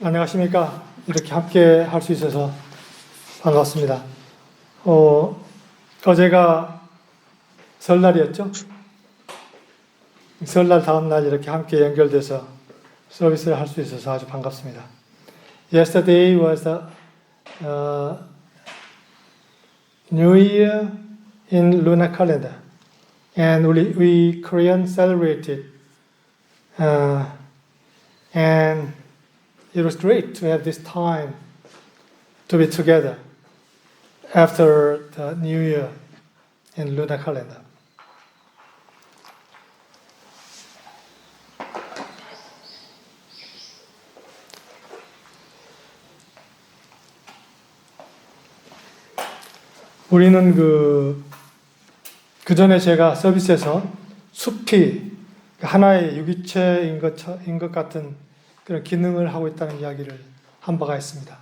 안녕하십니까. 이렇게 함께 할 수 있어서 반갑습니다. 어제가 설날이었죠? 설날 다음날 이렇게 함께 연결돼서 서비스를 할 수 있어서 아주 반갑습니다. Yesterday was the New Year in lunar calendar, and we Korean celebrated, and it was great to have this time to be together after the New Year in lunar calendar. 우리는 그 전에 제가 서비스에서 숲이 하나의 유기체인 것 같은 그런 기능을 하고 있다는 이야기를 한 바가 있습니다.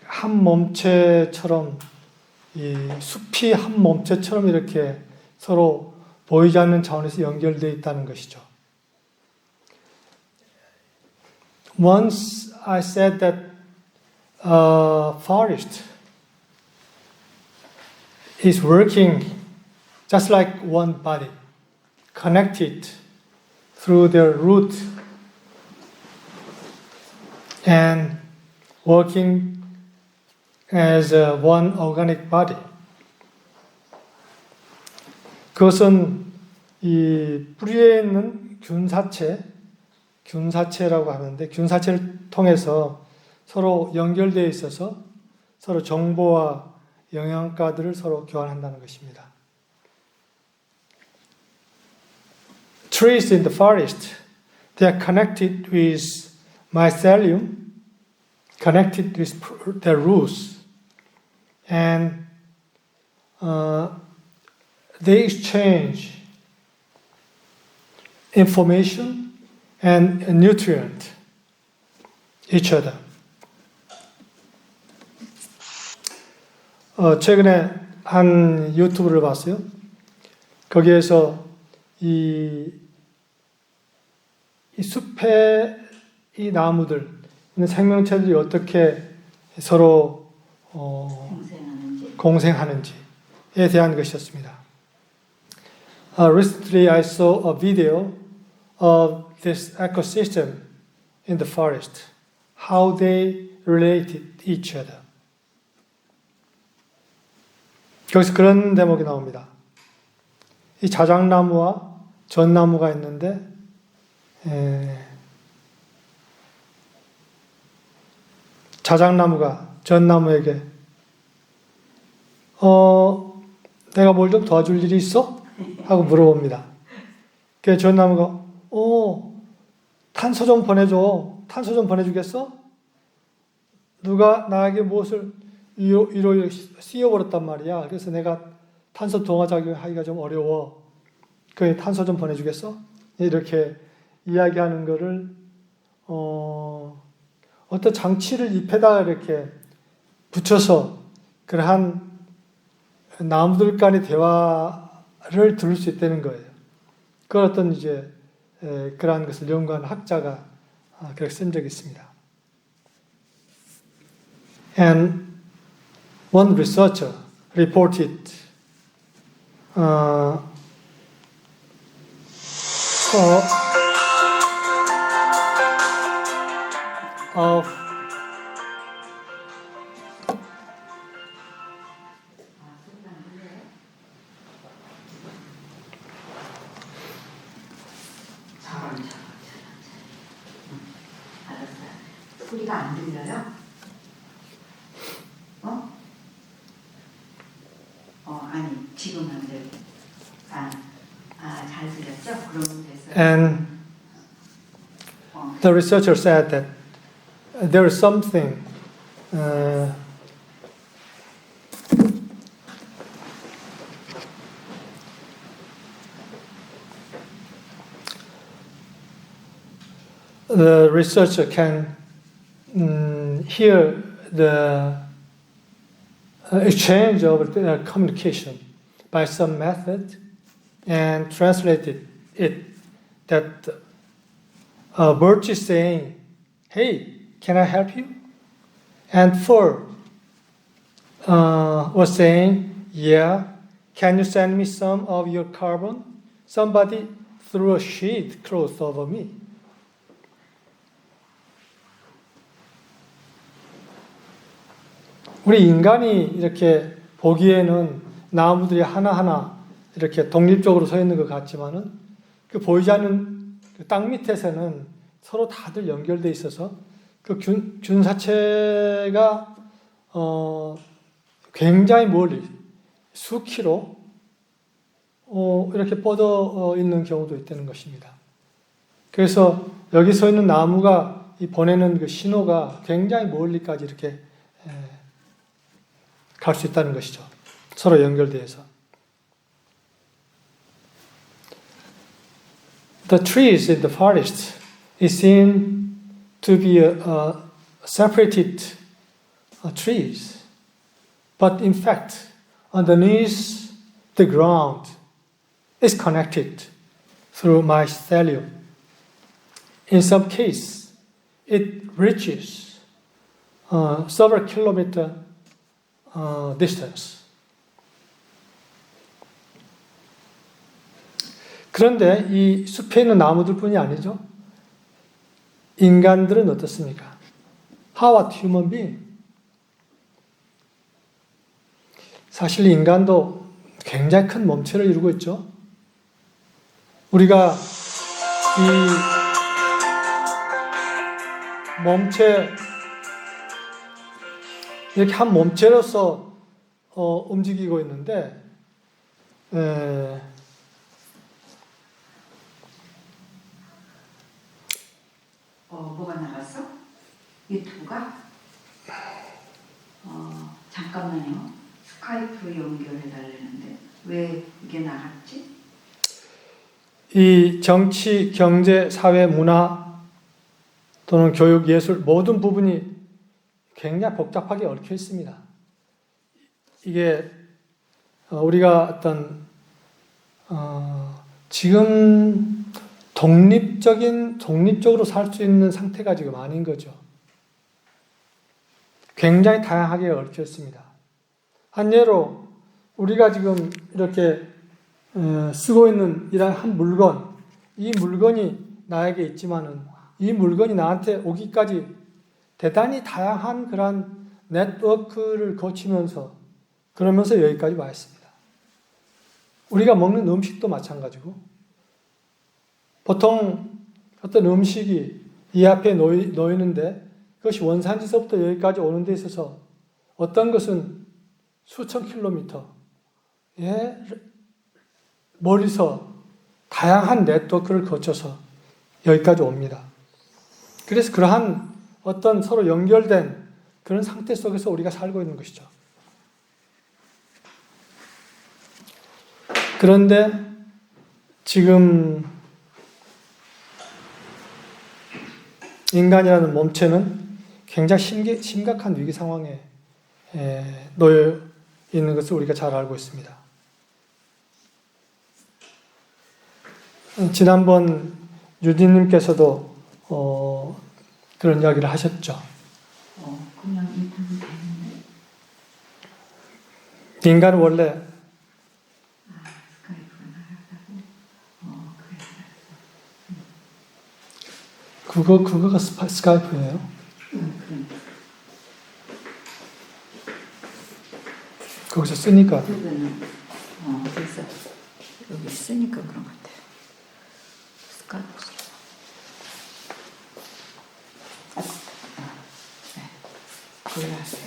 한 몸체처럼, 이 숲이 한 몸체처럼 이렇게 서로 보이지 않는 차원에서 연결되어 있다는 것이죠. Once I said that a forest is working just like one body, connected through their root and working as one organic body. 그것은 이 뿌리에 있는 균사체라고 하는데, 균사체를 통해서 서로 연결되어 있어서 서로 정보와 영양가들을 서로 교환한다는 것입니다. Trees in the forest, they are connected with mycelium, connected with their roots, and they exchange information and nutrient each other. 최근에 한 유튜브를 봤어요. 거기에서 이 숲의 이 나무들, 생명체들이 어떻게 서로 공생하는지에 대한 것이었습니다. Recently I saw a video of this ecosystem in the forest, how they related each other. 여기서 그런 대목이 나옵니다. 이 자작나무와 전나무가 있는데, 자작나무가 전나무에게 내가 뭘 좀 도와줄 일이 있어? 하고 물어봅니다. 그래서 전나무가 탄소 좀 보내줘. 탄소 좀 보내주겠어? 누가 나에게 무엇을 위로 씌워버렸단 말이야. 그래서 내가 탄소 동화작용하기가 좀 어려워. 그래, 탄소 좀 보내주겠어? 이렇게 이야기하는 거를 어떤 장치를 잎에다가 이렇게 붙여서 그러한 나무들 간의 대화를 들을 수 있다는 거예요. 그걸 어떤 이제 그러한 것을 연구한 학자가 그렇게 쓴 적이 있습니다. And one researcher reported of 소리가 안 들려요? 아니, 지금 안 들려. 잘 들렸죠? 그러면 됐어요. And the researcher said that there is something the researcher can hear the exchange of communication by some method and translated it that bird is saying hey, can I help you? And 4 was saying, yeah, can you send me some of your carbon? Somebody threw a sheet cloth over me. 우리 인간이 이렇게 보기에는 나무들이 하나하나 이렇게 독립적으로 서 있는 것 같지만은 그 보이지 않는 그 땅 밑에서는 서로 다들 연결되어 있어서 그 균사체가 굉장히 멀리 수키로 이렇게 뻗어 있는 경우도 있다는 것입니다. 그래서 여기 서 있는 나무가 보내는 그 신호가 굉장히 멀리까지 이렇게 갈 수 있다는 것이죠. 서로 연결되어서. The trees in the forest is seen to be separated trees, but in fact, underneath the ground is connected through mycelium. In some cases, it reaches several kilometers distance. 그런데 이 숲에 있는 나무들뿐이 아니죠. 인간들은 어떻습니까? How about human being? 사실 인간도 굉장히 큰 몸체를 이루고 있죠. 우리가 이 몸체 이렇게 한 몸체로서 움직이고 있는데 뭐가 나갔어? 유튜브가? 잠깐만요. 스카이프 연결해 달라는데 왜 이게 나갔지? 이 정치, 경제, 사회, 문화 또는 교육, 예술 모든 부분이 굉장히 복잡하게 얽혀 있습니다. 이게 우리가 어떤 지금 독립적으로 살 수 있는 상태가 지금 아닌 거죠. 굉장히 다양하게 얽혀 있습니다. 한 예로 우리가 지금 이렇게 쓰고 있는 이런 한 물건, 이 물건이 나에게 있지만은 이 물건이 나한테 오기까지 대단히 다양한 그런 네트워크를 거치면서 그러면서 여기까지 와 있습니다. 우리가 먹는 음식도 마찬가지고 보통 어떤 음식이 이 앞에 놓이는데 그것이 원산지서부터 여기까지 오는 데 있어서 어떤 것은 수천 킬로미터 멀리서 다양한 네트워크를 거쳐서 여기까지 옵니다. 그래서 그러한 어떤 서로 연결된 그런 상태 속에서 우리가 살고 있는 것이죠. 그런데 지금 인간이라는 몸체는 굉장히 심각한 위기 상황에 놓여 있는 것을 우리가 잘 알고 있습니다. 지난번 유디님께서도 그런 이야기를 하셨죠. 그냥 인터뷰 되는데. 인간은 원래 스카이프가 나갔다고? 그래. 그거가 스카이프예요. 그럼. 거기서 쓰니까. 그거는 그래서 여기 쓰니까 그런 것 같아요. 스카이프. 골라세요.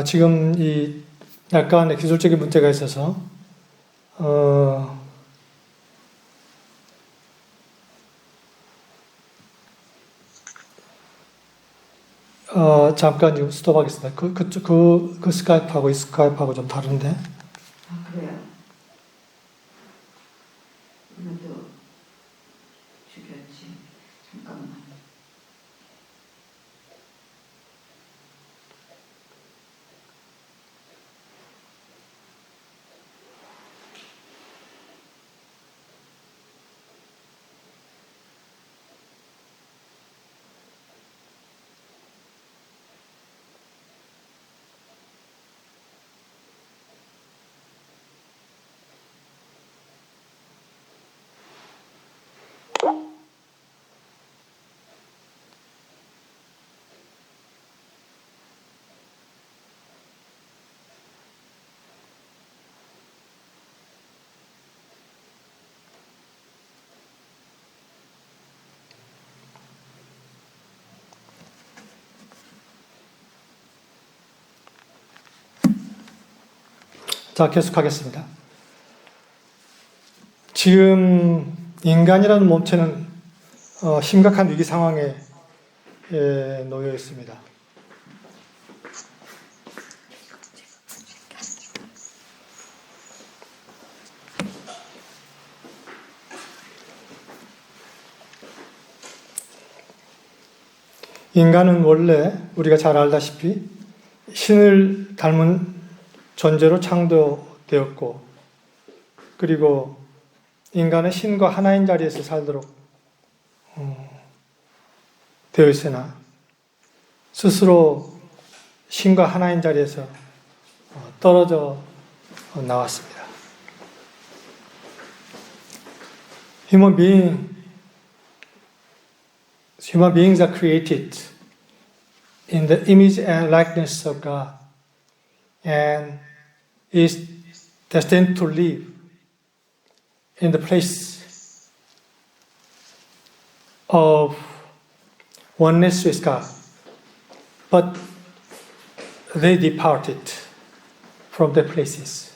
지금 이 약간 기술적인 문제가 있어서 잠깐 지금 스톱하겠습니다. 그 스카이프하고 이 스카이프하고 좀 다른데. 아, 그래요? 이것도 죽였지. 잠깐만. 자, 계속하겠습니다. 지금 인간이라는 몸체는 심각한 위기 상황에 놓여 있습니다. 인간은 원래 우리가 잘 알다시피 신을 닮은 존재로 창조되었고, 그리고 인간은 신과 하나인 자리에서 살도록 되어 있으나 스스로 신과 하나인 자리에서 떨어져 나왔습니다. Human beings are created in the image and likeness of God and is destined to live in the place of oneness with God. But they departed from the place,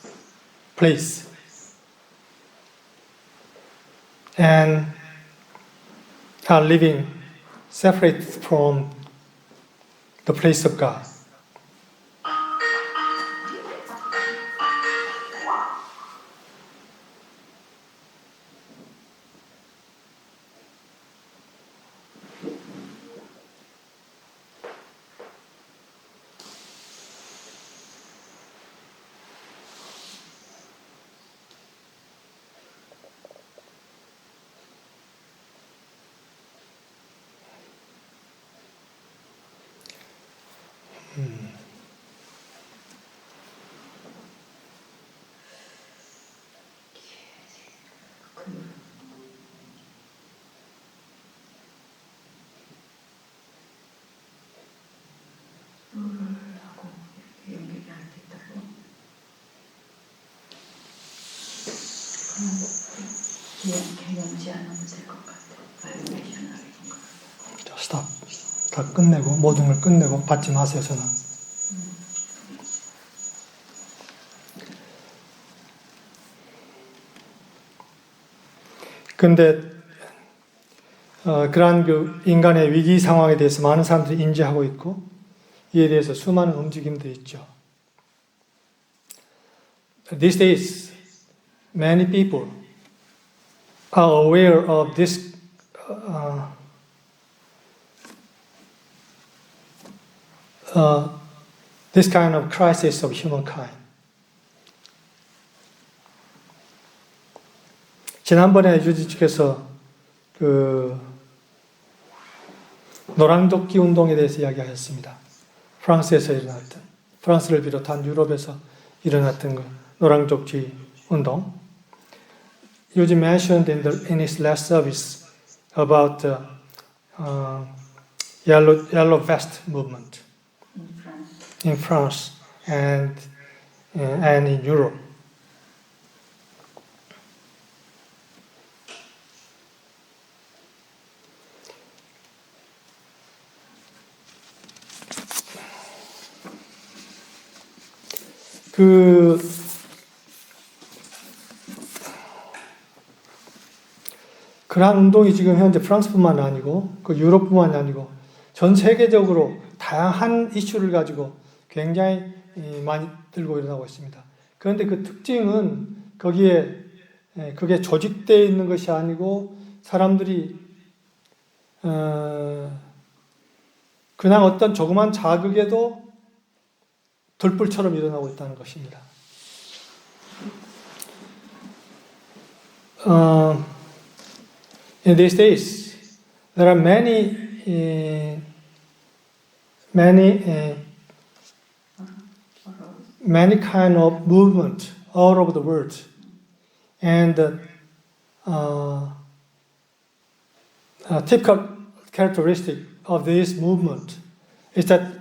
and are living separate from the place of God. 하고 연결이 안 됐다고. 개념지 않으면 될 것 같아. 바이올레이션을 이런 거. 자, 스탑. 다 끝내고 모든 걸 끝내고 받지 마세요, 전화. 근데 그러한 그 인간의 위기 상황에 대해서 많은 사람들이 인지하고 있고 이에 대해서 수많은 움직임들이 있죠. These days, many people are aware of this this kind of crisis of humankind. 지난번에 유지께서 그 노란도끼 운동에 대해서 이야기하셨습니다. 프랑스에서 일어났던, 프랑스를 비롯한 유럽에서 일어났던 그 노란도끼 운동. Yuji mentioned in his last service about the yellow vest movement in France and in Europe. 그러한 운동이 지금 현재 프랑스뿐만 아니고 그 유럽뿐만이 아니고 전 세계적으로 다양한 이슈를 가지고 굉장히 많이 들고 일어나고 있습니다. 그런데 그 특징은 그게 조직되어 있는 것이 아니고 사람들이 그냥 어떤 조그만 자극에도 들불처럼 일어나고 있다는 것입니다. In these days, there are many kind of movement all over the world, and a typical characteristic of this movement is that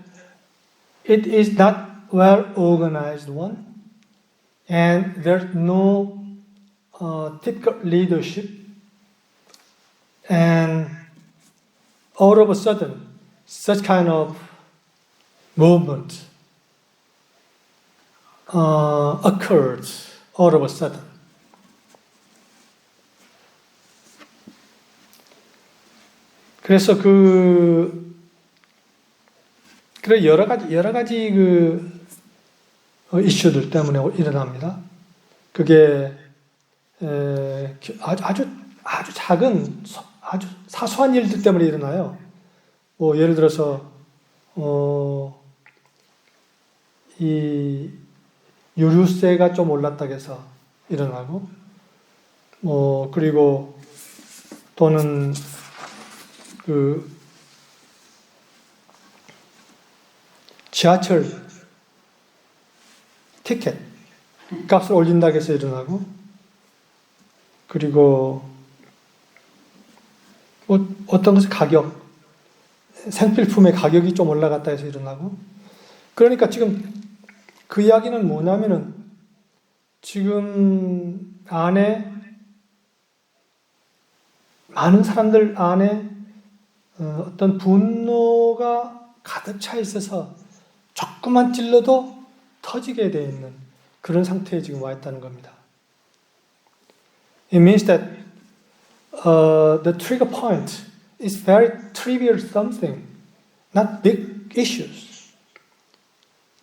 it is not well organized one, and there's no typical leadership, and all of a sudden, such kind of movement occurred all of a sudden. 그래서 여러 가지 이슈들 때문에 일어납니다. 그게 아주 작은 아주 사소한 일들 때문에 일어나요. 뭐 예를 들어서 이 유류세가 좀 올랐다고 해서 일어나고, 그리고 또는 지하철 티켓 값을 올린다고 해서 일어나고, 그리고 어떤 것의 생필품의 가격이 좀 올라갔다 해서 일어나고. 그러니까 지금 그 이야기는 뭐냐면은 지금 많은 사람들 안에 어떤 분노가 가득 차 있어서 조금만 찔러도 터지게 되어 있는 그런 상태에 지금 와 있다는 겁니다. It means that the trigger point is very trivial something, not big issues.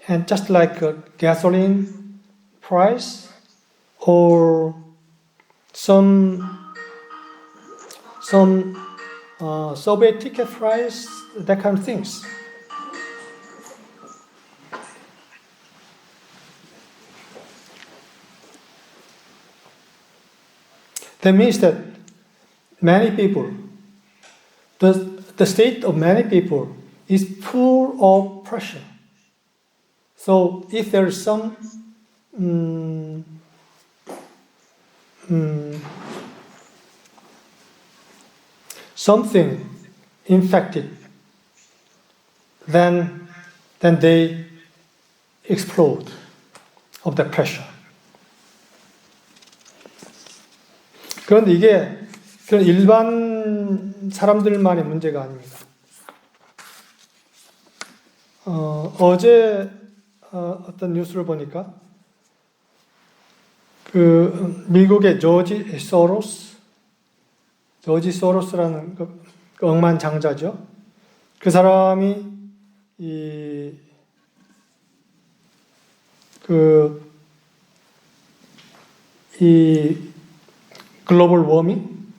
And just like a gasoline price or some subway ticket price, that kind of things. That means that many people, the state of many people is full of pressure. So if there is some something infected, then they explode of the pressure. 그런데 이게 그런 일반 사람들만의 문제가 아닙니다. 어제 어떤 뉴스를 보니까 미국의 조지 소로스라는 그 억만장자죠. 그 사람이 이 글로벌 워밍,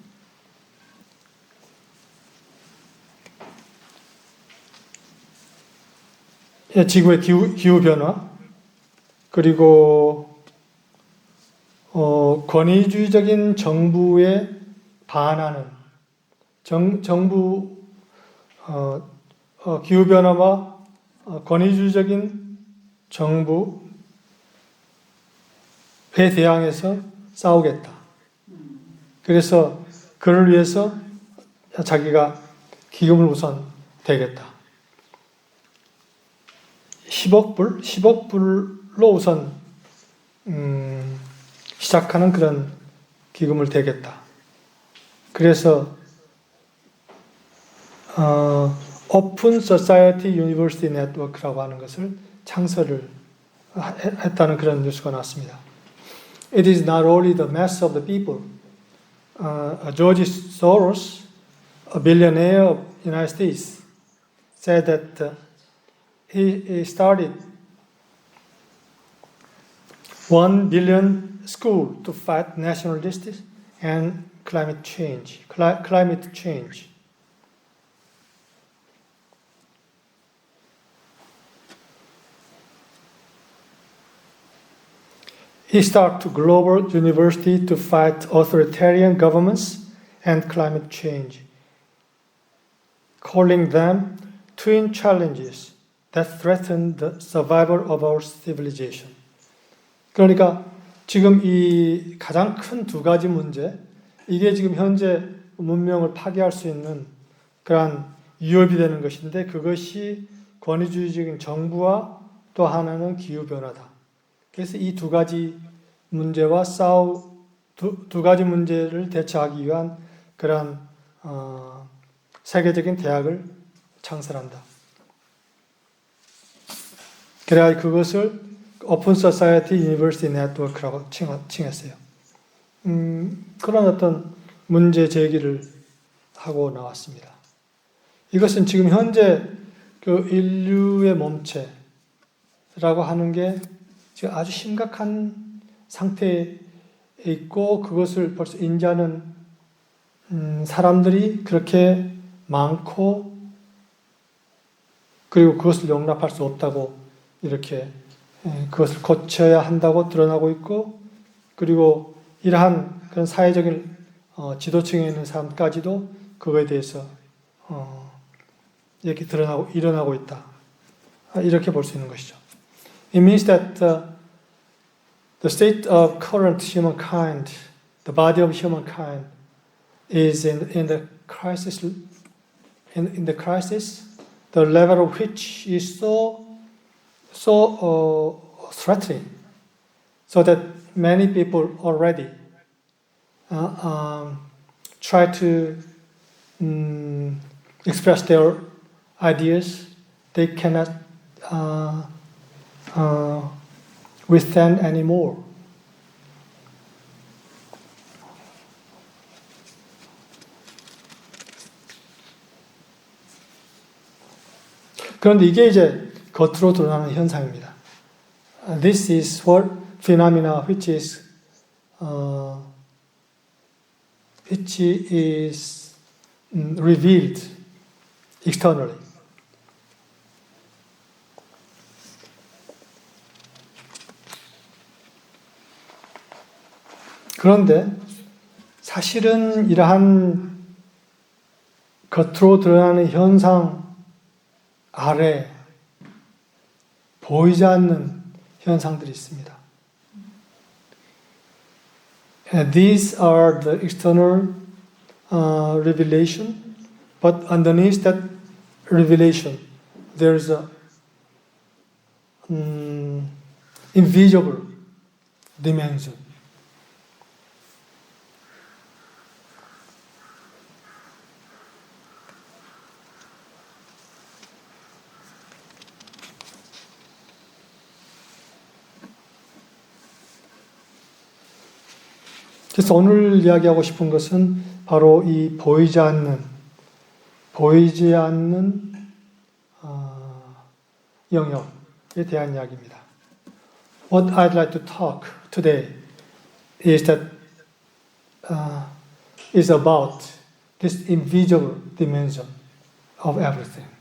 지구의 기후 변화, 그리고 권위주의적인 정부에 반하는 정부 기후 변화와 권위주의적인 정부에 대항해서 싸우겠다. 그래서 그를 위해서 자기가 기금을 우선 대겠다. 10억 불로 우선 시작하는 그런 기금을 대겠다. 그래서 오픈 소사이어티 유니버시티 네트워크라고 하는 것을 창설을 했다는 그런 뉴스가 나왔습니다. It is not only the mass of the people. George Soros, a billionaire of the United States, said that he started 1 billion school to fight national justice and climate change. He started global university to fight authoritarian governments and climate change, calling them twin challenges that threaten the survival of our civilization. 그러니까 지금 이 가장 큰 두 가지 문제, 이게 지금 현재 문명을 파괴할 수 있는 그러한 위협이 되는 것인데, 그것이 권위주의적인 정부와 또 하나는 기후변화다. 그래서 이 두 가지 문제와 두 가지 문제를 대처하기 위한 그러한 세계적인 대학을 창설한다. 그래야 그것을 오픈 소사이어티 유니버시티 네트워크라고 칭했어요. 그런 어떤 문제 제기를 하고 나왔습니다. 이것은 지금 현재 그 인류의 몸체라고 하는 게 지금 아주 심각한 상태에 있고, 그것을 벌써 인지하는 사람들이 그렇게 많고, 그리고 그것을 용납할 수 없다고 이렇게 그것을 고쳐야 한다고 드러나고 있고, 그리고 이러한 그런 사회적인 지도층에 있는 사람까지도 그거에 대해서 이렇게 일어나고 있다. 이렇게 볼 수 있는 것이죠. It means that the state of current humankind, the body of humankind, is in the crisis. In the crisis, the level of which is so threatening, so that many people already try to express their ideas. They cannot withstand anymore. 그런데 이게 이제 겉으로 드러나는 현상입니다. This is what phenomena which is revealed externally. 그런데 사실은 이러한 겉으로 드러나는 현상 아래 보이지 않는 현상들이 있습니다. And these are the external revelation, but underneath that revelation, there's a invisible dimension. 그래서 오늘 이야기하고 싶은 것은 바로 이 보이지 않는 영역에 대한 이야기입니다. What I'd like to talk today is about this invisible dimension of everything.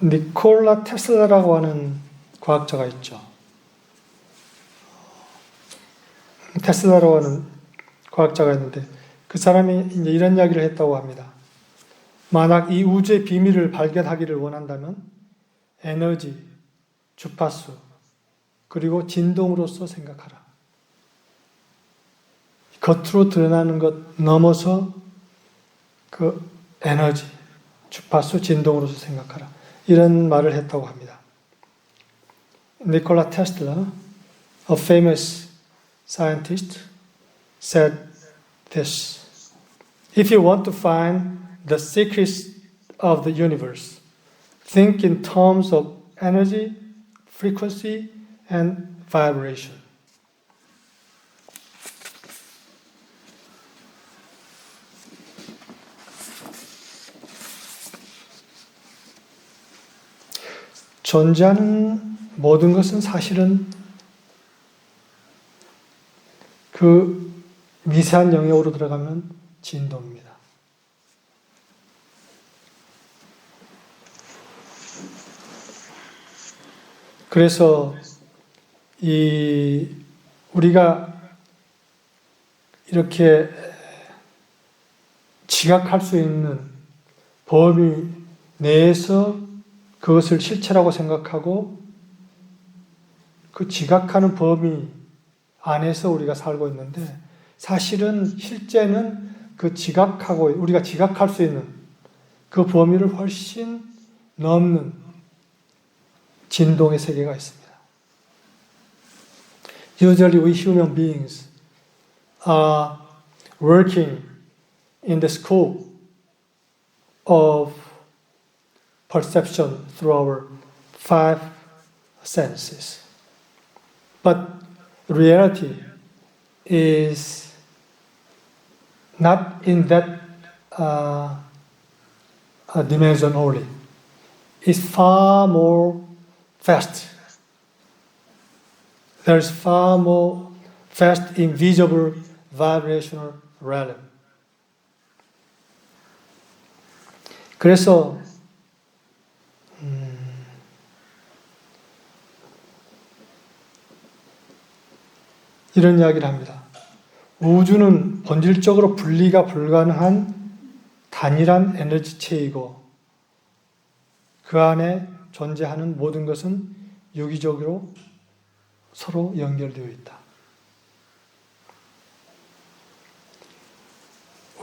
니콜라 테슬라라고 하는 과학자가 있죠. 테슬라라고 하는 과학자가 있는데 그 사람이 이제 이런 이야기를 했다고 합니다. 만약 이 우주의 비밀을 발견하기를 원한다면 에너지, 주파수, 그리고 진동으로서 생각하라. 겉으로 드러나는 것 넘어서 그 에너지, 주파수, 진동으로서 생각하라. 이런 말을 했다고 합니다. 니콜라 테슬라, a famous scientist, said this: if you want to find the secrets of the universe, think in terms of energy, frequency, and vibration. 존재하는 모든 것은 사실은 그 미세한 영역으로 들어가면 진동입니다. 그래서 우리가 이렇게 지각할 수 있는 범위 내에서 그것을 실체라고 생각하고 그 지각하는 범위 안에서 우리가 살고 있는데, 사실은 실제는 그 지각하고 우리가 지각할 수 있는 그 범위를 훨씬 넘는 진동의 세계가 있습니다. Usually we human beings are working in the scope of perception through our five senses. But reality is not in that dimension only. It's far more vast. There's far more vast, invisible, vibrational realm. 그래서 이런 이야기를 합니다. 우주는 본질적으로 분리가 불가능한 단일한 에너지체이고 그 안에 존재하는 모든 것은 유기적으로 서로 연결되어 있다.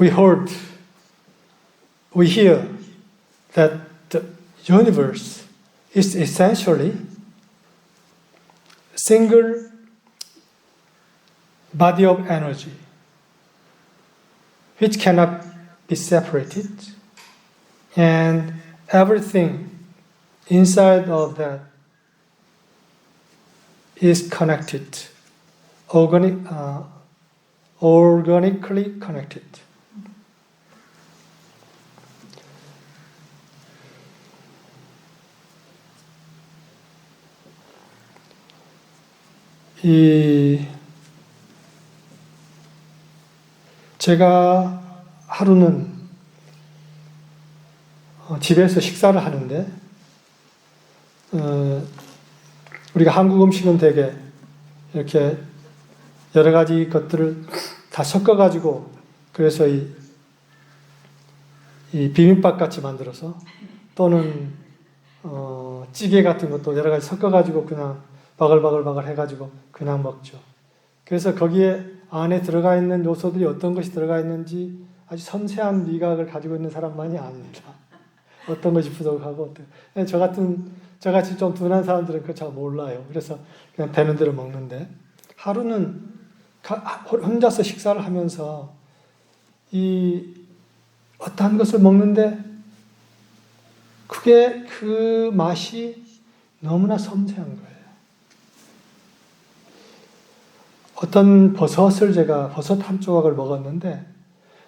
We hear that the universe is essentially single body of energy which cannot be separated, and everything inside of that is connected, organically connected. 제가 하루는 집에서 식사를 하는데 우리가 한국 음식은 되게 이렇게 여러 가지 것들을 다 섞어가지고 그래서 이 비빔밥 같이 만들어서 또는 찌개 같은 것도 여러 가지 섞어가지고 그냥 바글바글 해가지고 그냥 먹죠. 그래서 거기에 안에 들어가 있는 요소들이 어떤 것이 들어가 있는지 아주 섬세한 미각을 가지고 있는 사람만이 압니다. 어떤 것이 부족하고 저같이 좀 둔한 사람들은 그거 잘 몰라요. 그래서 그냥 되는 대로 먹는데, 하루는 혼자서 식사를 하면서 어떠한 것을 먹는데 그 맛이 너무나 섬세한 거예요. 어떤 버섯 한 조각을 먹었는데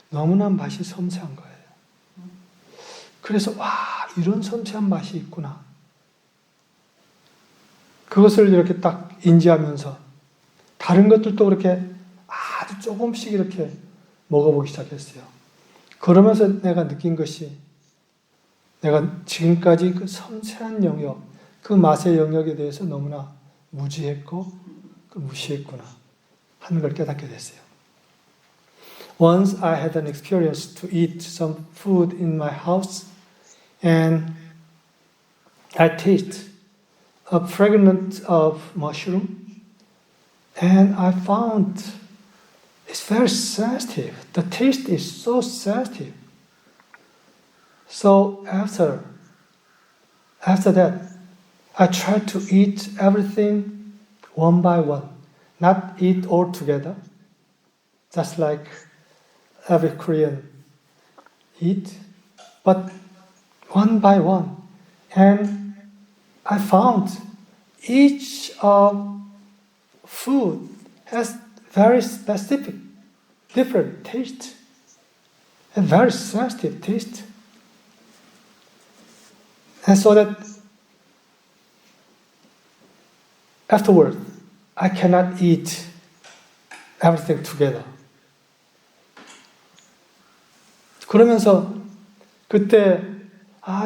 너무나 맛이 섬세한 거예요. 그래서 이런 섬세한 맛이 있구나. 그것을 이렇게 딱 인지하면서 다른 것들도 그렇게 아주 조금씩 이렇게 먹어보기 시작했어요. 그러면서 내가 느낀 것이 내가 지금까지 그 섬세한 영역, 그 맛의 영역에 대해서 너무나 무지했고 무시했구나 하는 걸 깨닫게 됐어요. Once I had an experience to eat some food in my house and I tasted a fragrance of mushroom and I found it's very sensitive. The taste is so sensitive. So after that, I tried to eat everything one by one, not eat all together. just like every Korean eat, but one by one. And I found each food has very specific, different taste, and very sensitive taste. And so that afterward, I cannot eat everything together. 그러면서 그때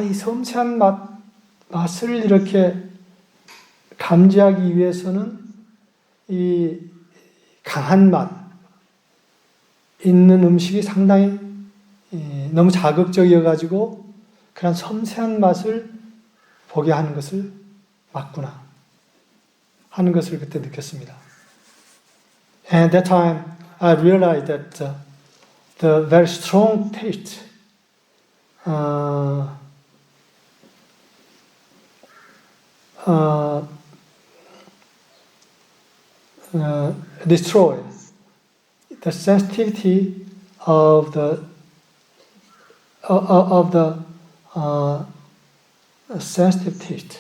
이 섬세한 맛을 이렇게 감지하기 위해서는 이 강한 맛 있는 음식이 상당히 너무 자극적이어가지고 그런 섬세한 맛을 보게 하는 것을 맞구나 하는 것을 그때 느꼈습니다. And at that time I realized that the very strong taste destroy the sensitivity of the sensitive taste.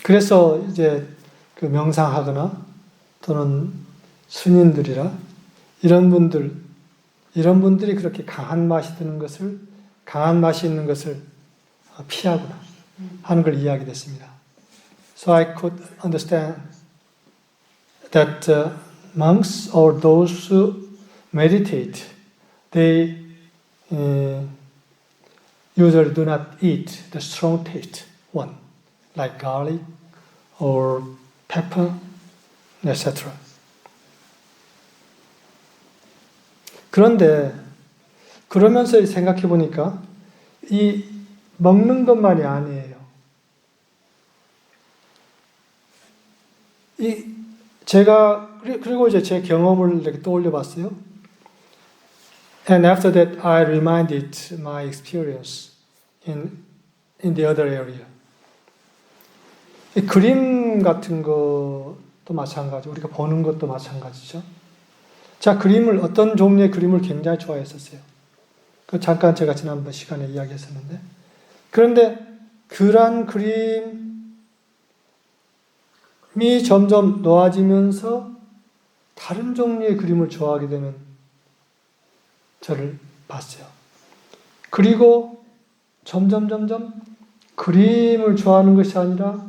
그래서 이제 그 명상하거나 또는 스님들이라 이런 분들이 그렇게 강한 맛이 있는 것을 피하구나 하는 걸 이해하게 됐습니다. So I could understand that monks or those who meditate, they usually do not eat the strong taste one, like garlic or pepper, etc. 그런데 그러면서 생각해 보니까 이 먹는 것만이 아니에요. 그리고 이제 제 경험을 이렇게 떠올려 봤어요. And after that, I reminded my experience in the other area. 이 그림 같은 것도 마찬가지, 우리가 보는 것도 마찬가지죠. 자, 어떤 종류의 그림을 굉장히 좋아했었어요. 그 잠깐 제가 지난번 시간에 이야기했었는데. 그런데 그러한 그림이 점점 놓아지면서 다른 종류의 그림을 좋아하게 되는 저를 봤어요. 그리고 점점 그림을 좋아하는 것이 아니라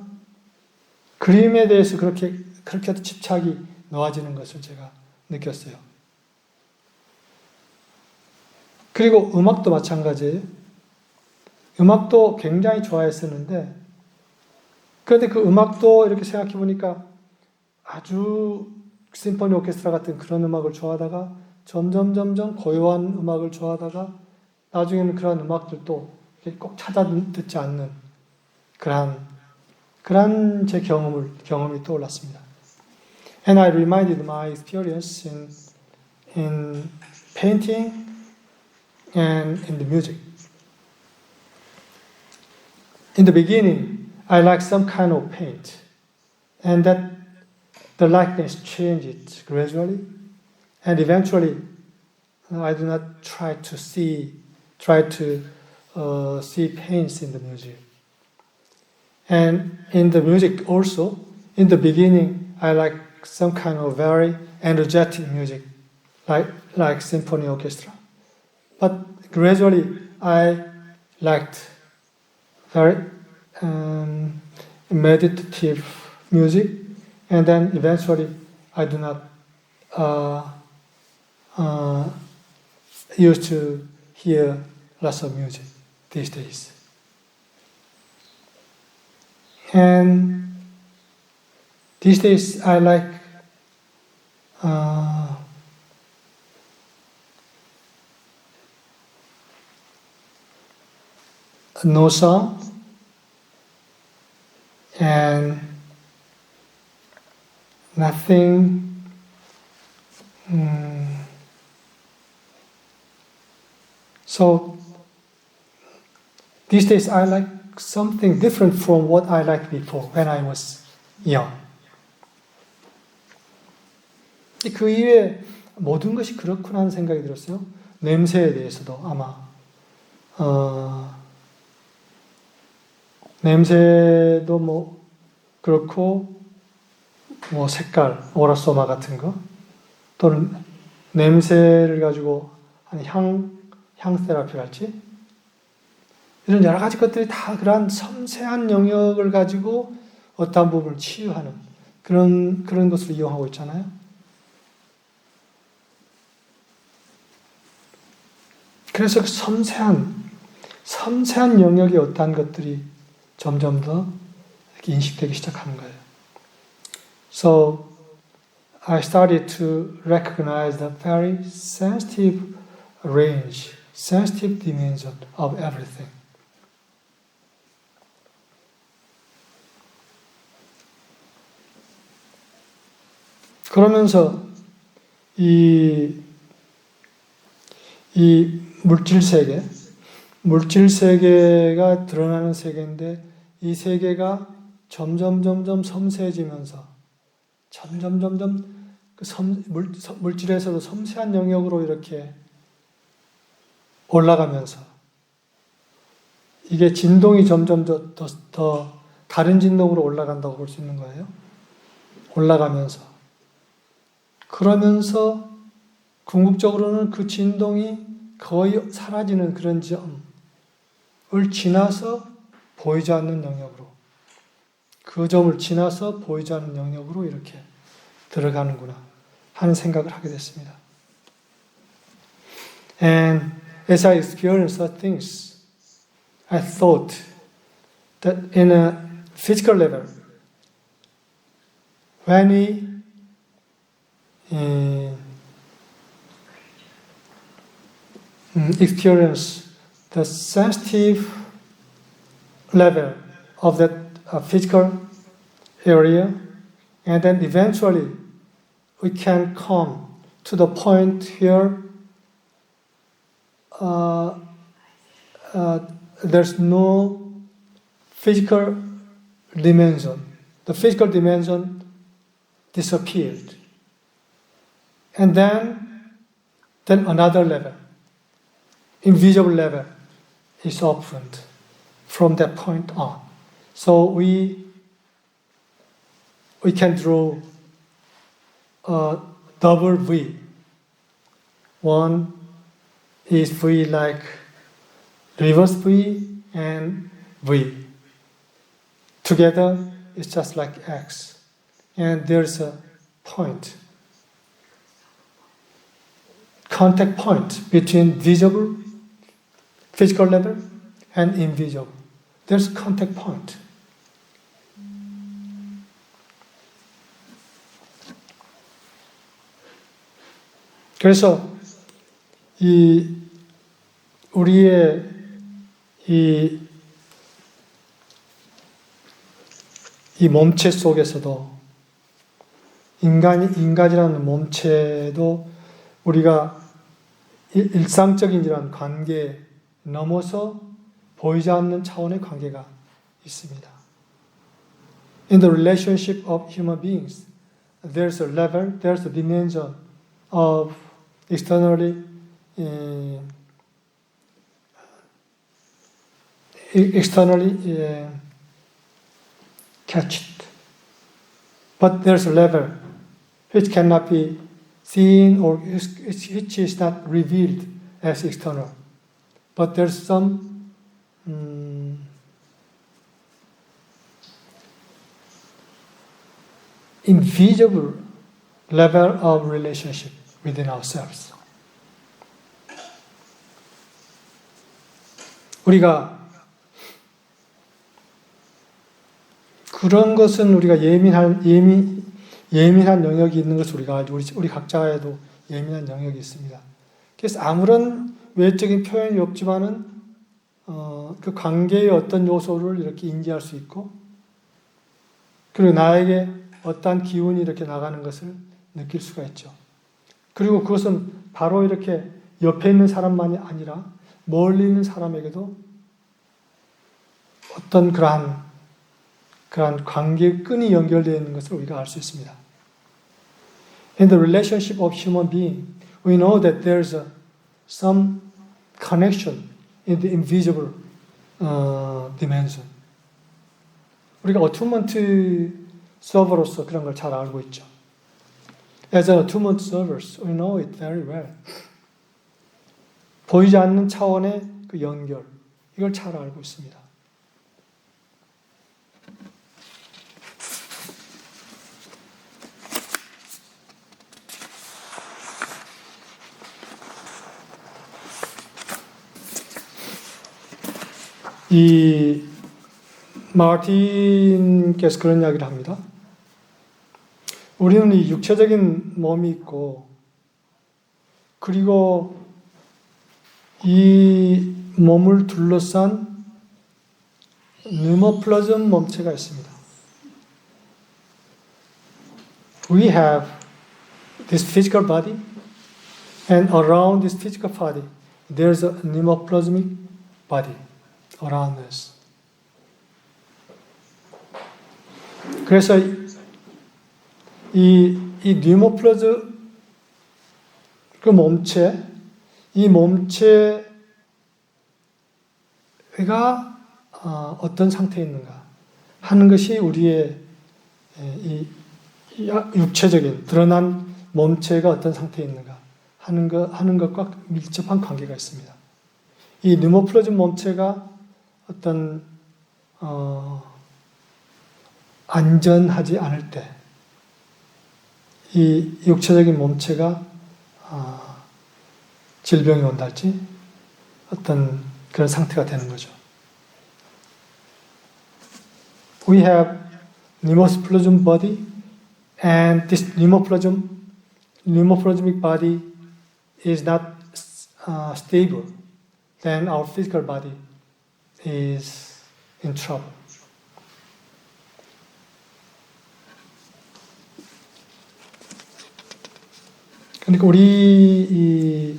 그림에 대해서 그렇게도 집착이 놓아지는 것을 제가 느꼈어요. 그리고 음악도 마찬가지예요. 음악도 굉장히 좋아했었는데 그런데 그 음악도 이렇게 생각해 보니까 아주 심포니 오케스트라 같은 그런 음악을 좋아하다가 점점 고요한 음악을 좋아하다가 나중에는 그런 음악들도 꼭 찾아 듣지 않는 그런 제 경험이 떠올랐습니다. And I reminded my experience in painting and in the music. In the beginning, I liked some kind of paint, and that the likeness changed gradually, and eventually, I do not try to see paints in the music. And in the music also, in the beginning, I like some kind of very energetic music, like symphony orchestra. But gradually, I liked very meditative music, and then eventually, I do not used to hear lots of music these days. And these days I like no song and nothing so these days I like something different from what I liked before when I was young. 그 이외에 모든 것이 그렇구나 하는 생각이 들었어요. 냄새에 대해서도 아마 냄새도 뭐 그렇고 뭐 색깔, 오라소마 같은 거 또는 냄새를 가지고 하는 향 테라피랄지 이런 여러 가지 것들이 다 그러한 섬세한 영역을 가지고 어떠한 부분을 치유하는 그런 것을 이용하고 있잖아요. 그래서 그 섬세한 영역의 어떠한 것들이 점점 더 이렇게 인식되기 시작하는 거예요. So I started to recognize the very sensitive range, sensitive dimension of everything. 그러면서 이 물질 세계가 드러나는 세계인데 이 세계가 점점 섬세해지면서 점점 그 물질에서도 섬세한 영역으로 이렇게 올라가면서 이게 진동이 점점 더 다른 진동으로 올라간다고 볼 수 있는 거예요. 올라가면서 그러면서 궁극적으로는 그 진동이 거의 사라지는 그런 점을 지나서 보이지 않는 영역으로 그 점을 지나서 보이지 않는 영역으로 이렇게 들어가는구나 하는 생각을 하게 됐습니다. And as I experienced such things, I thought that in a physical level, when we experience the sensitive level of that physical area, and then eventually we can come to the point where there's no physical dimension. The physical dimension disappeared. And then another level, invisible level, is opened from that point on. So we can draw a double V. One is V like reverse V and V. Together, it's just like X. And there's a point, contact point between visible, physical level, and invisible. There's a contact point. 그래서 우리의 이 몸체 속에서도 인간이라는 몸체도 우리가 일상적인 이런 관계 넘어서 보이지 않는 차원의 관계가 있습니다. In the relationship of human beings, there's a level, there's a dimension of externally catched. But there's a level which cannot be seen or which is not revealed as external. But there's some invisible level of relationship within ourselves. 우리가 그런 것은 우리가 예민한 영역이 있는 것을 우리가 알고 우리 각자에도 예민한 영역이 있습니다. 그래서 아무런 외적인 표현이 없지만은 그 관계의 어떤 요소를 이렇게 인지할 수 있고 그리고 나에게 어떠한 기운이 이렇게 나가는 것을 느낄 수가 있죠. 그리고 그것은 바로 이렇게 옆에 있는 사람만이 아니라 멀리 있는 사람에게도 어떤 그러한 관계의 끈이 연결되어 있는 것을 우리가 알 수 있습니다. in the relationship of human being, we know that there's some connection in the invisible dimension. 우리가 어투먼트 서버로서 그런 걸 잘 알고 있죠. As an attunement servers, we know it very well. 보이지 않는 차원의 그 연결, 이걸 잘 알고 있습니다. 이 마틴께서 그런 이야기를 합니다. 우리는 이 육체적인 몸이 있고, 그리고 이 몸을 둘러싼 뇌모플라즘 몸체가 있습니다. We have this physical body, and around this physical body, there's a pneumoplasmic body around us. 그래서 이 뇌모플라즈 그 몸체, 이 몸체가 어떤 상태에 있는가 하는 것이 우리의 이 육체적인 드러난 몸체가 어떤 상태에 있는가 하는 것과 밀접한 관계가 있습니다. 이 뇌모플라즘 몸체가 어떤 안전하지 않을 때 이 육체적인 몸체가 질병이 온달지 어떤 그런 상태가 되는 거죠. We have pneumoplasm body, and this pneumoplasmic body is not stable. Then our physical body is in trouble. 그러니까 우리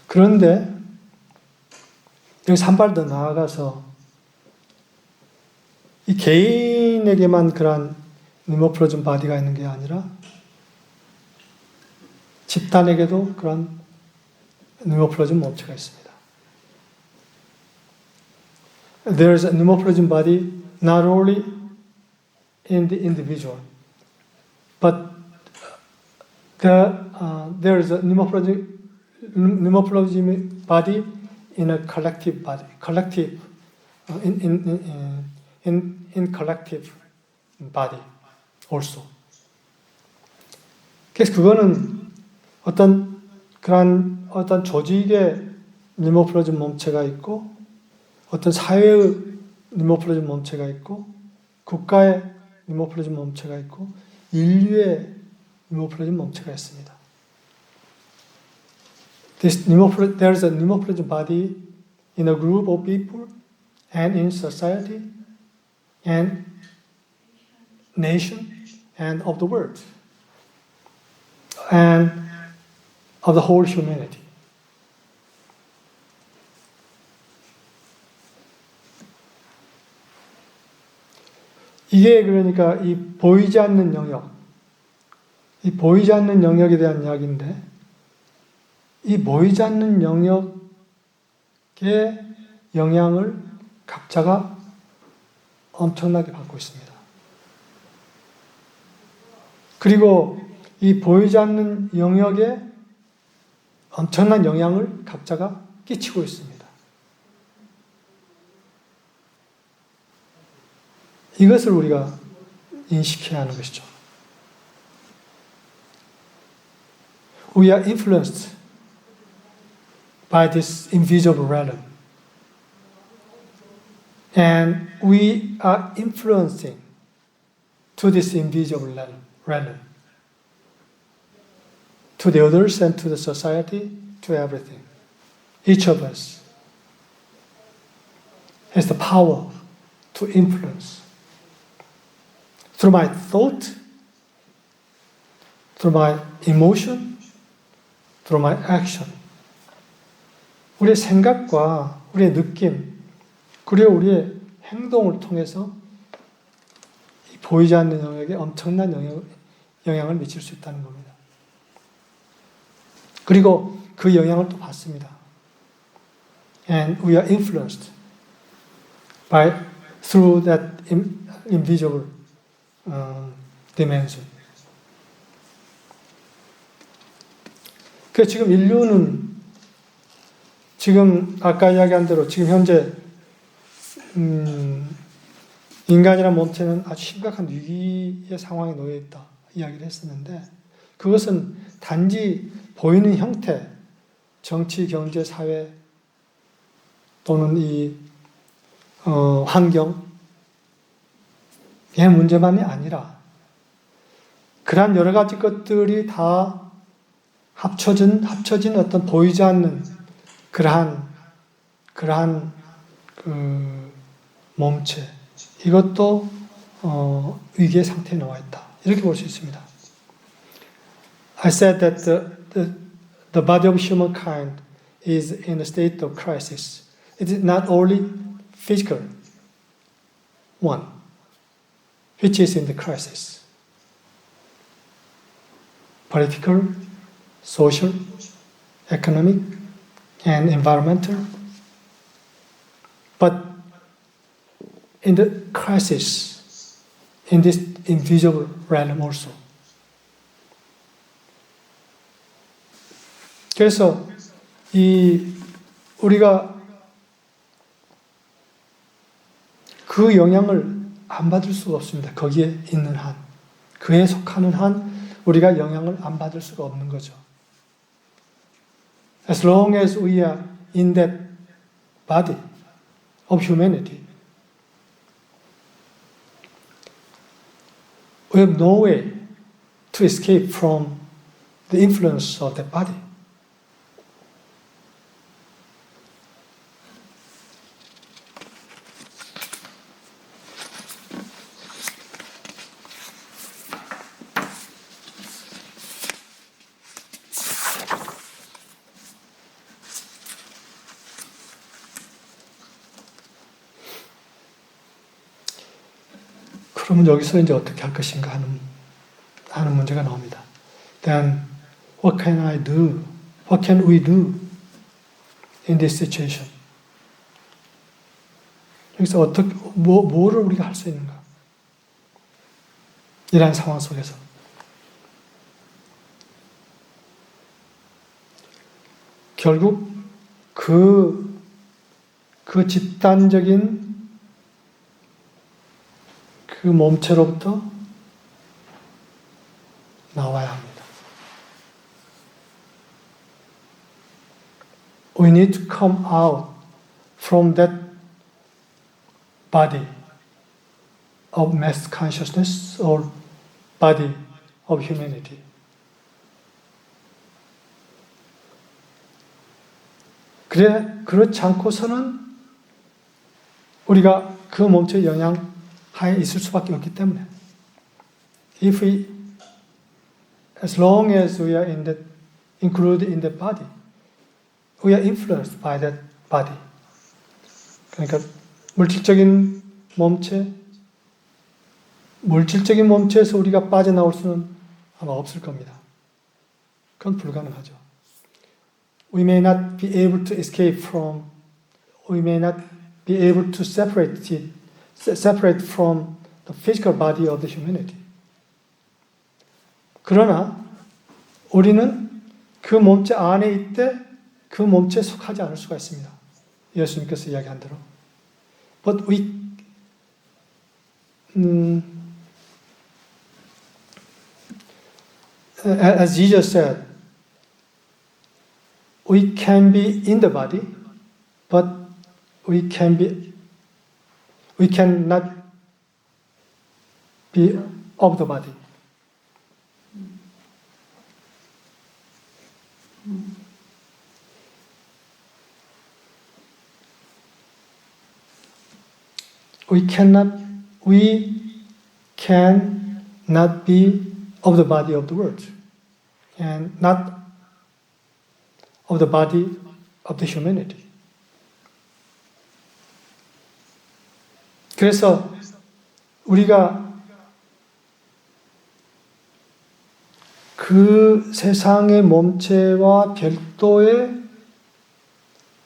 그런데 여기서 한 발 더 나아가서 이 개인에게만 그런 뇌모플라즘 바디가 있는 게 아니라 집단에게도 그런 뇌모플라즘 몸체가 있습니다. There is a pneumoplasm body not only in the individual, but there is a pneumoplasm body in a collective body, in collective body also. 그래서 그거는 어떤 조직의 뇌모플라즘 몸체가 있고, 어떤 사회의 뇌모플라즘 몸체가 있고, 국가의 뇌모플라즘 몸체가 있고, 인류의 뇌모플라즘 몸체가 있습니다. There's a pneumoplasm body in a group of people, and in society, and nation, and of the world, and of the whole humanity. 이게 그러니까 이 보이지 않는 영역, 이 보이지 않는 영역에 대한 이야기인데, 이 보이지 않는 영역의 영향을 각자가 엄청나게 받고 있습니다. 그리고 이 보이지 않는 영역에 엄청난 영향을 각자가 끼치고 있습니다. 이것을 우리가 인식해야 하는 것이죠. We are influenced by this invisible realm. And we are influencing to this invisible realm. To the others and to the society, to everything. Each of us has the power to influence. Through my thought, through my emotion, through my action. 우리의 생각과 우리의 느낌, 그리고 우리의 행동을 통해서 보이지 않는 영역에 엄청난 영향을 미칠 수 있다는 겁니다. 그리고 그 영향을 또 받습니다. And we are influenced through that invisible dimension. 그 지금 인류는 지금 아까 이야기한 대로 지금 현재 인간이란 몸체는 아주 심각한 위기의 상황에 놓여 있다 이야기를 했었는데 그것은 단지 보이는 형태, 정치, 경제, 사회 또는 이 환경의 문제만이 아니라 그러한 여러 가지 것들이 다 합쳐진 어떤 보이지 않는 그러한 그 몸체 이것도 위기의 상태에 나와 있다. 이렇게 볼 수 있습니다. I said that the body of humankind is in a state of crisis. It is not only physical one, which is in the crisis. Political, social, economic, and environmental. But in the crisis, in this invisible realm also. 그래서 우리가 그 영향을 안 받을 수가 없습니다. 거기에 있는 한, 그에 속하는 한 우리가 영향을 안 받을 수가 없는 거죠. As long as we are in that body of humanity, we have no way to escape from the influence of that body. 그러면 여기서 이제 어떻게 할 것인가 하는 문제가 나옵니다. Then what can I do? What can we do in this situation? 여기서 어떻게 뭐를 우리가 할 수 있는가? 이러한 상황 속에서 결국 그 집단적인 그 몸체로부터 나와야 합니다. We need to come out from that body of mass consciousness or body of humanity. 그렇지 않고서는 우리가 그 몸체의 영향 하에 있을 수밖에 없기 때문에 as long as we are included in that body, we are influenced by that body. 그러니까 물질적인 몸체에서 우리가 빠져나올 수는 아마 없을 겁니다. 그건 불가능하죠. We may not be able to escape from, we may not be able to separate from the physical body of the humanity. 그러나 우리는 그 몸체 안에 있되 그 몸체에 속하지 않을 수가 있습니다. 예수님께서 이야기한 대로. But as Jesus said, we can be in the body, but we cannot be of the body. We cannot be of the body of the world, and not of the body of the humanity. 그래서 우리가 그 세상의 몸체와 별도의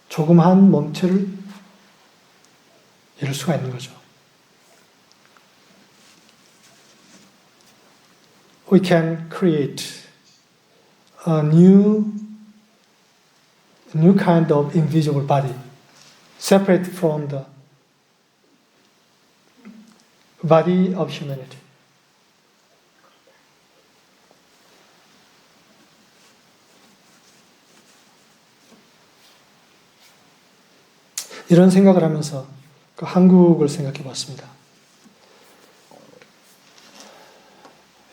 조그마한 몸체를 이룰 수가 있는 거죠. We can create a new kind of invisible body, separate from the body of humanity. 이런 생각을 하면서 그 한국을 생각해 봤습니다.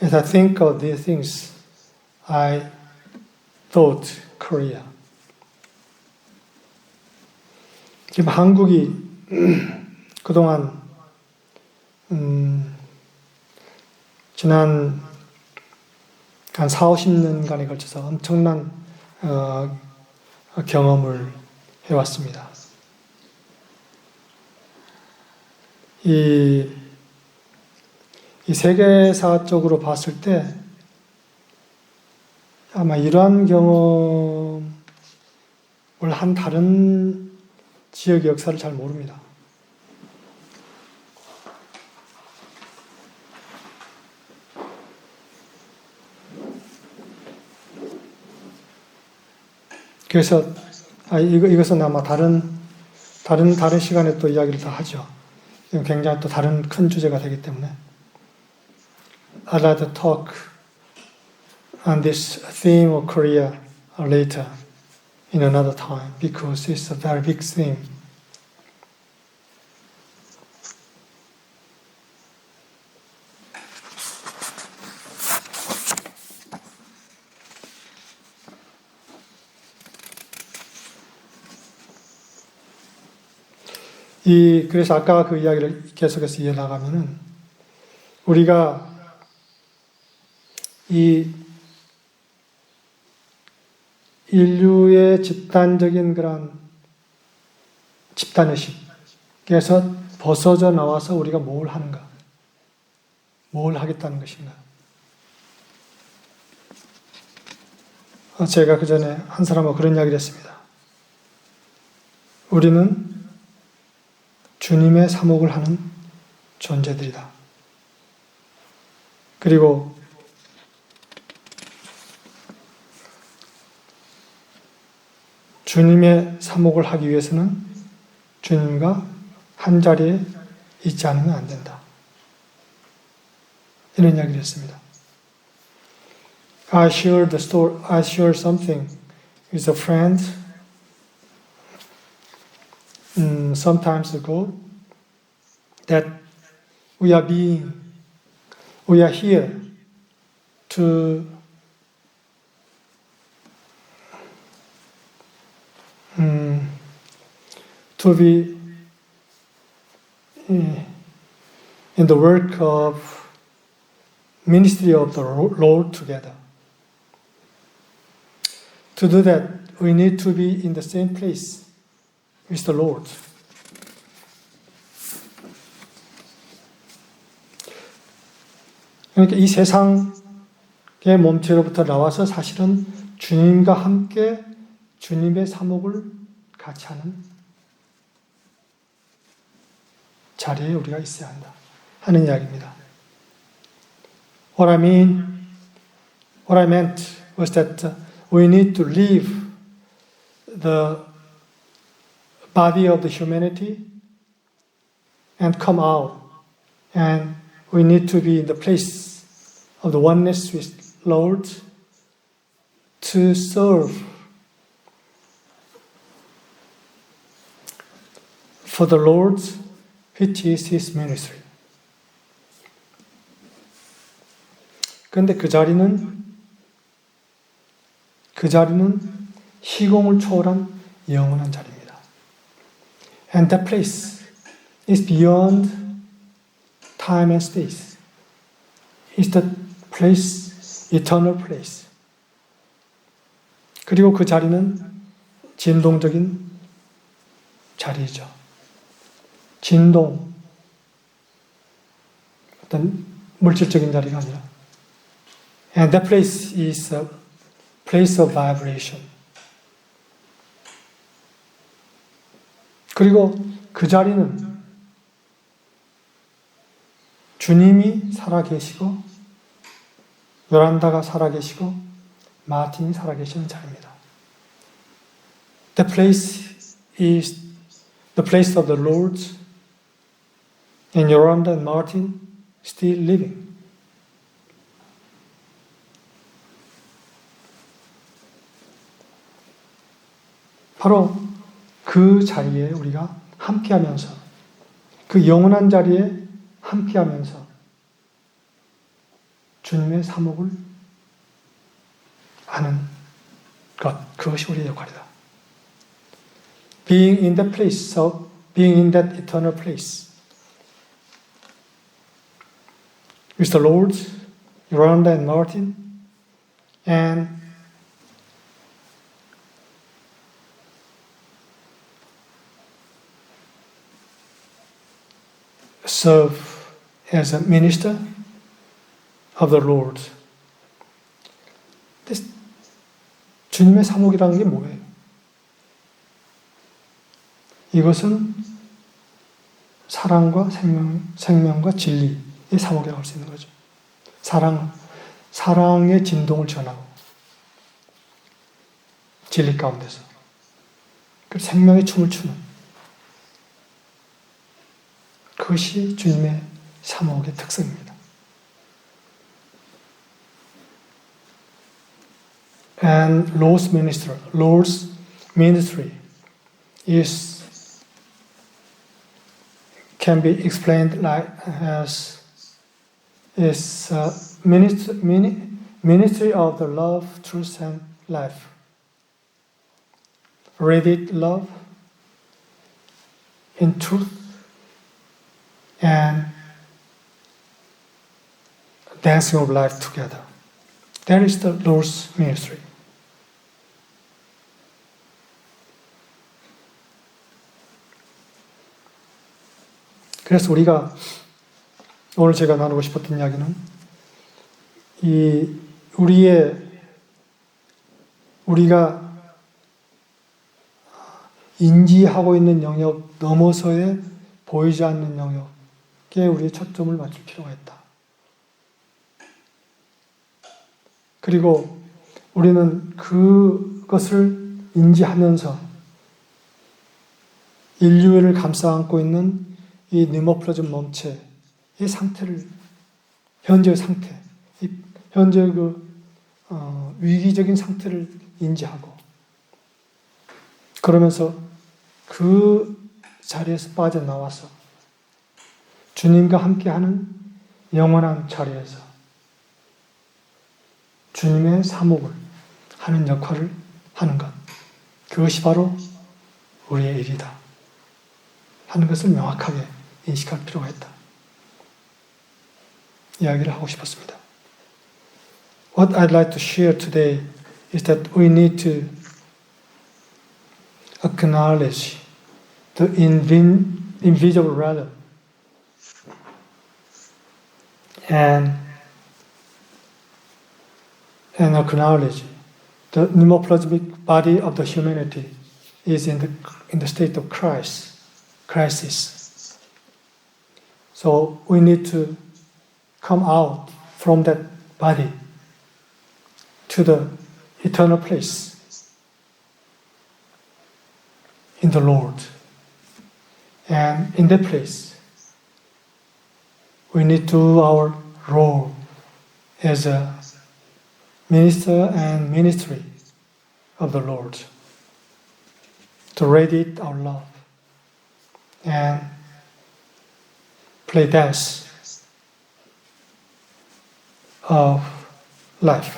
As I think of these things, I thought Korea. 지금 한국이 그동안 지난 한 4, 50년간에 걸쳐서 엄청난 경험을 해왔습니다. 이 세계사적으로 봤을 때 아마 이러한 경험을 한 다른 지역의 역사를 잘 모릅니다. 그래서 이것은 아마 다른 시간에 또 이야기를 다 하죠. 굉장히 또 다른 큰 주제가 되기 때문에 I'd like to talk on this theme of Korea later in another time because it's a very big theme. 그래서 아까 그 이야기를 계속해서 이어나가면은 우리가 이 인류의 집단적인 그런 집단의식에서 벗어져 나와서 우리가 뭘 하는가? 뭘 하겠다는 것인가? 제가 그 전에 한 사람하고 그런 이야기를 했습니다. 우리는 주님의 사목을 하는 존재들이다. 그리고 주님의 사목을 하기 위해서는 주님과 한 자리에 있지 않으면 안 된다. 이런 이야기를 했습니다. I shared something with a friend some times ago that we are here to be in the work of ministry of the Lord together. To do that, we need to be in the same place with the Lord. 그러니까 이 세상의 몸체로부터 나와서 사실은 주님과 함께 주님의 사목을 같이 하는 자리에 우리가 있어야 한다 하는 이야기입니다. What I meant was that we need to leave the body of the humanity and come out, and we need to be in the place of the oneness with Lord to serve for the Lord, which is His ministry. 그런데 그 자리는 시공을 초월한 영원한 자리입니다. And that place is beyond time and space. It's the place, eternal place. 그리고 그 자리는 진동적인 자리이죠. 진동, 어떤 물질적인 자리가 아니라. And that place is a place of vibration. 그리고 그 자리는 주님이 살아계시고 요란다가 살아계시고 마틴이 살아계시는 자리입니다. The place is the place of the Lord and Yolanda and Martin still living. 바로 그 자리에 우리가 함께하면서 그 영원한 자리에 함께하면서 주님의 사목을 아는 것, 그것이 우리의 역할이다. Being in that place, so being in that eternal place with the Lord, Yolanda and Martin, and serve as a minister of the Lord. 주님의 사목이라는 게 뭐예요? 이것은 사랑과 생명과 진리의 사목이라고 할 수 있는 거죠. 사랑의 진동을 전하고 진리 가운데서 그리고 생명의 춤을 추는 그것이 주님의 사목의 특성입니다. And Lord's ministry can be explained like as is ministry of the love, truth, and life. Radiate love in truth and dancing of life together. That is the Lord's ministry. 그래서 오늘 제가 나누고 싶었던 이야기는 우리가 인지하고 있는 영역 넘어서의 보이지 않는 영역에 우리의 초점을 맞출 필요가 있다. 그리고 우리는 그것을 인지하면서 인류를 감싸 안고 있는 이 니모플라즘 몸체의 상태를, 현재의 상태, 현재의 위기적인 상태를 인지하고, 그러면서 그 자리에서 빠져나와서 주님과 함께하는 영원한 자리에서 주님의 사목을 하는 역할을 하는 것, 그것이 바로 우리의 일이다 하는 것을 명확하게 인식할 필요가 있다. 이야기를 하고 싶었습니다. What I'd like to share today is that we need to acknowledge the invisible realm and acknowledge the pneumoplasmic body of the humanity is in the state of crisis. So we need to come out from that body to the eternal place in the Lord. And in that place, we need to do our role as a minister and ministry of the Lord, to radiate our love and play dance of life.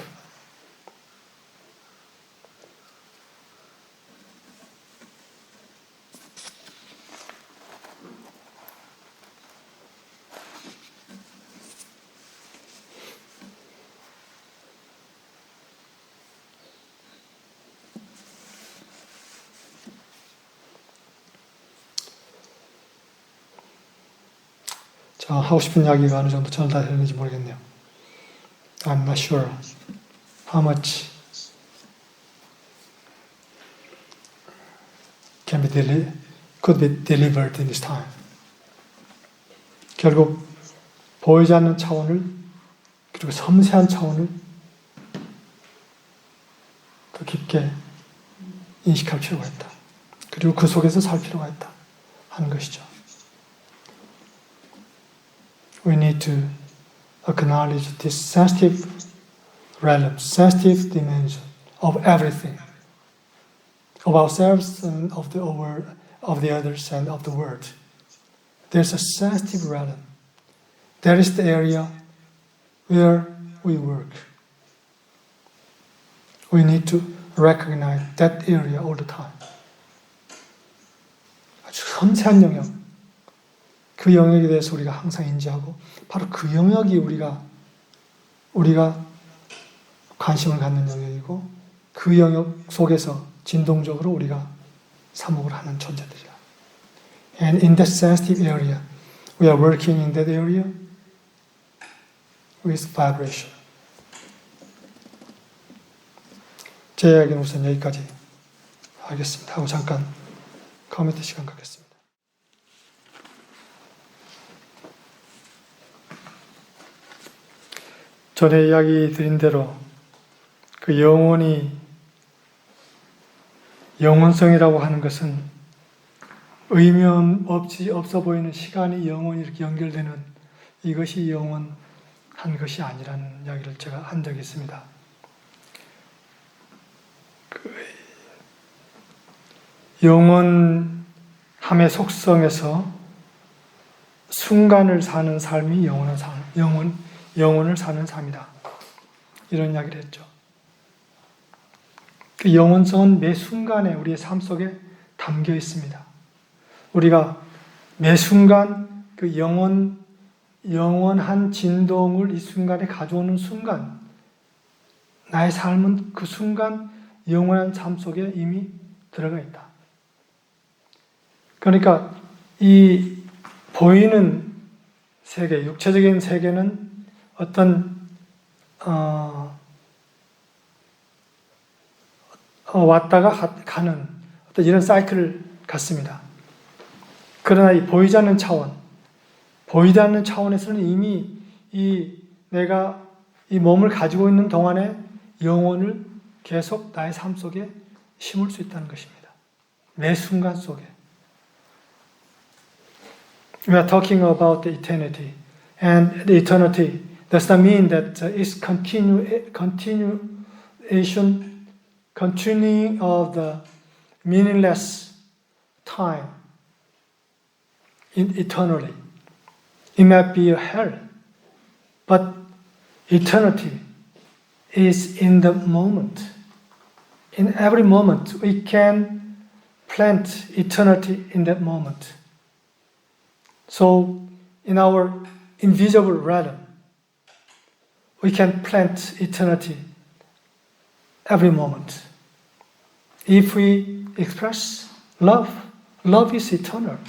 자, 하고 싶은 이야기가 어느 정도 전달되는지 모르겠네요. I'm not sure how much could be delivered in this time. 결국 보이지 않는 차원을, 그리고 섬세한 차원을 더 깊게 인식할 필요가 있다. 그리고 그 속에서 살 필요가 있다 하는 것이죠. We need to acknowledge this sensitive realm, sensitive dimension of everything, of ourselves and of the others and of the world. There's a sensitive realm. That is the area where we work. We need to recognize that area all the time. 아주 섬세한 영역, 그 영역에 대해서 우리가 항상 인지하고 바로 그 영역이 우리가 관심을 갖는 영역이고 그 영역 속에서 진동적으로 우리가 사목을 하는 존재들이야. And in that sensitive area, we are working in that area with vibration. 제 이야기는 우선 여기까지 하겠습니다. 하고 잠깐 커뮤니티 시간 갖겠습니다. 전에 이야기 드린 대로 그 영원성이라고 하는 것은 의미 없어 보이는 시간이 영원히 이렇게 연결되는 이것이 영원한 것이 아니라는 이야기를 제가 한 적이 있습니다. 영원함의 속성에서 순간을 사는 삶이 영혼을 사는 삶이다. 이런 이야기를 했죠. 그 영원성은 매 순간에 우리의 삶 속에 담겨 있습니다. 우리가 매 순간 그 영원한 진동을 이 순간에 가져오는 순간, 나의 삶은 그 순간 영원한 삶 속에 이미 들어가 있다. 그러니까 이 보이는 세계, 육체적인 세계는 어떤 왔다가 가는 어떤 이런 사이클을 갖습니다. 그러나 이 보이지 않는 차원에서는 이미 내가 이 몸을 가지고 있는 동안에 영혼을 계속 나의 삶 속에 심을 수 있다는 것입니다. 매 순간 속에. We are talking about the eternity. And the eternity does not mean that it's continuing of the meaningless time eternally. It might be a hell, but eternity is in the moment. In every moment, we can plant eternity in that moment. So, in our invisible realm, we can plant eternity every moment. If we express love, love is eternal.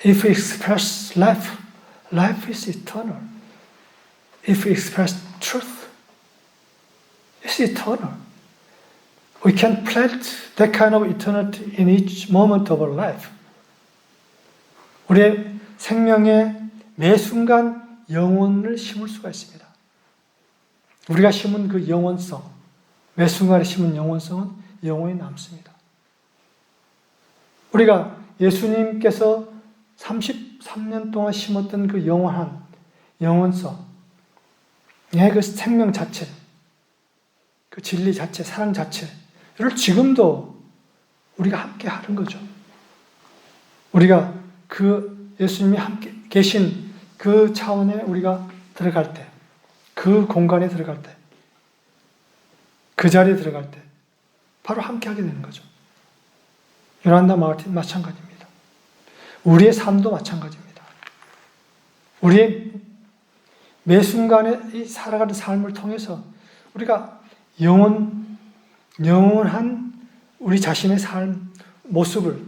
If we express life, life is eternal. If we express truth, it's eternal. We can plant that kind of eternity in each moment of our life. 우리의 생명의 매 순간 영혼을 심을 수가 있습니다. 우리가 심은 그 영원성, 매 순간에 심은 영원성은 영원히 남습니다. 우리가 예수님께서 33년 동안 심었던 그 영원한 영원성, 그 생명 자체, 그 진리 자체, 사랑 자체를 지금도 우리가 함께 하는 거죠. 우리가 그 예수님이 함께 계신 그 차원에 우리가 들어갈 때, 그 공간에 들어갈 때, 그 자리에 들어갈 때 바로 함께 하게 되는 거죠. 요란다 마틴 마찬가지입니다. 우리의 삶도 마찬가지입니다. 우리의 매 순간에 이 살아가는 삶을 통해서 우리가 영원한 우리 자신의 삶 모습을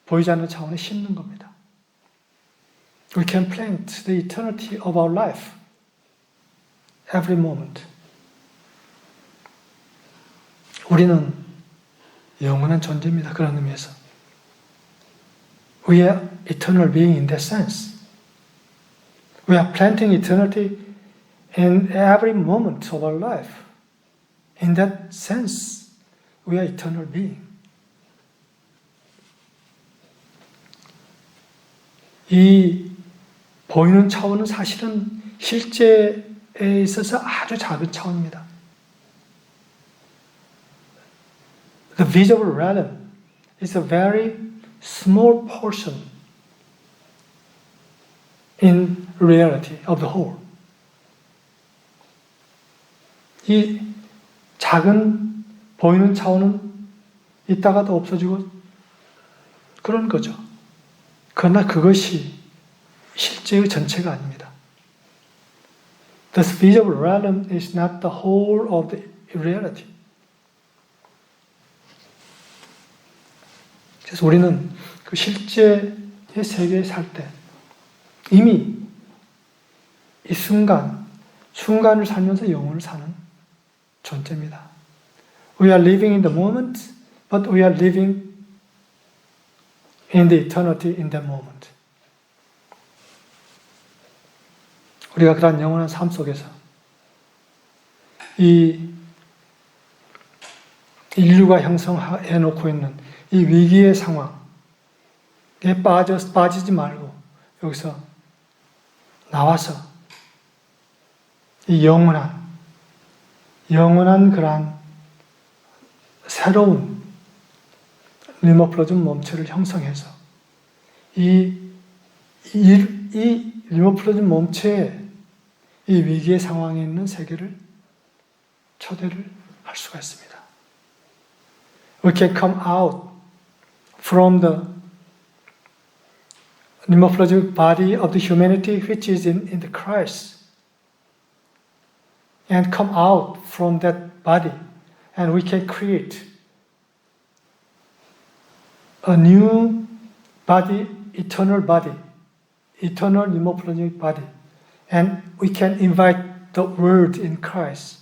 보이지 않는 차원에 심는 겁니다. We can plant the eternity of our life every moment. 우리는 영원한 존재입니다. 그런 의미에서. We are eternal being in that sense. We are planting eternity in every moment of our life. In that sense, we are eternal being. 이 보이는 차원은 사실은 실제에 있어서 아주 작은 차원입니다. The visible realm is a very small portion in reality of the whole. 이 작은 보이는 차원은 있다가도 없어지고 그런 거죠. 그러나 그것이 실제의 전체가 아닙니다. This visible realm is not the whole of the reality. 그래서 우리는 그 실제의 세계에 살 때 이미 이 순간을 살면서 영혼을 사는 존재입니다. We are living in the moment, but we are living in the eternity in that moment. 우리가 그런 영원한 삶 속에서 이 인류가 형성해 놓고 있는 이 위기의 상황에 빠지지 말고 여기서 나와서 이 영원한 그러한 새로운 리모플러즘 몸체를 형성해서 이 리모플러즘 몸체의 이 위기의 상황에 있는 세계를 초대를 할 수가 있습니다. We can come out from the morphological body of the humanity which is in the Christ and come out from that body and we can create a new body, eternal morphological body and we can invite the Word in Christ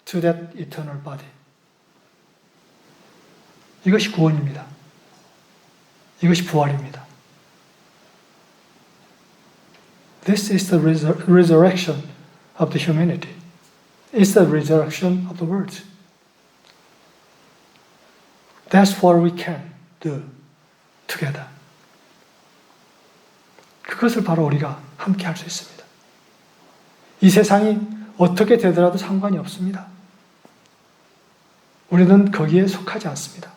to that eternal body. 이것이 구원입니다. 이것이 부활입니다. This is the resurrection of the humanity. It's the resurrection of the world. That's what we can do together. 그것을 바로 우리가 함께 할 수 있습니다. 이 세상이 어떻게 되더라도 상관이 없습니다. 우리는 거기에 속하지 않습니다.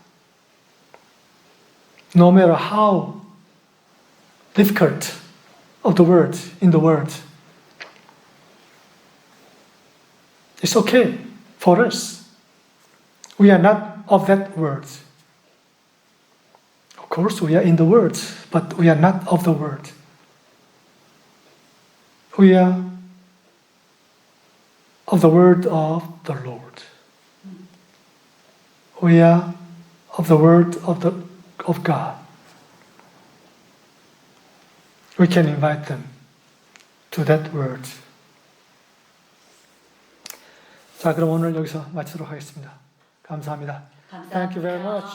No matter how difficult of the world in the world, it's okay for us. We are not of that world. Of course, we are in the world, but we are not of the world. We are of the word of the Lord. We are of the word of God. We can invite them to that word. 자, 그럼 오늘 여기서 마치도록 하겠습니다. 감사합니다. Thank you very much.